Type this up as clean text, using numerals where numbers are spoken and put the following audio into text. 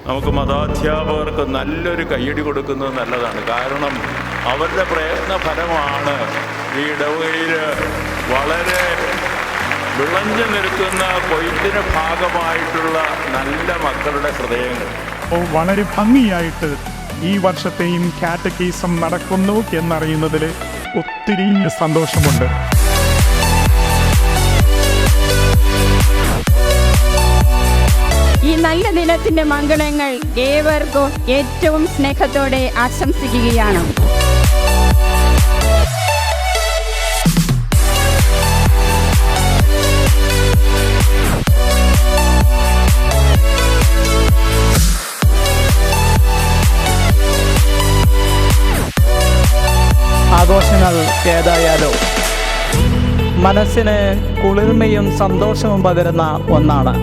നമുക്ക് മതാധ്യാപകർക്ക് നല്ലൊരു കയ്യടി കൊടുക്കുന്നത് നല്ലതാണ്. കാരണം അവരുടെ പ്രയത്ന ഫലമാണ് ഈ ഇടവകയിൽ വളരെ വിളഞ്ഞു നിൽക്കുന്ന കൊയ്ത്തിന് ഭാഗമായിട്ടുള്ള നല്ല മക്കളുടെ ഹൃദയങ്ങൾ. വളരെ ഭംഗിയായിട്ട് ഈ വർഷത്തെയും കാറ്റക്കീസം നടക്കുന്നു എന്നറിയുന്നതിൽ ഒത്തിരി സന്തോഷമുണ്ട്. ഈ നല്ല ദിനത്തിന്റെ മംഗളങ്ങൾ ഏവർക്കും ഏറ്റവും സ്നേഹത്തോടെ ആശംസിക്കുകയാണ്. ആഘോഷങ്ങൾ ഏതായാലും മനസ്സിന് കുളിർമയും സന്തോഷവും പകരുന്ന ഒന്നാണ്.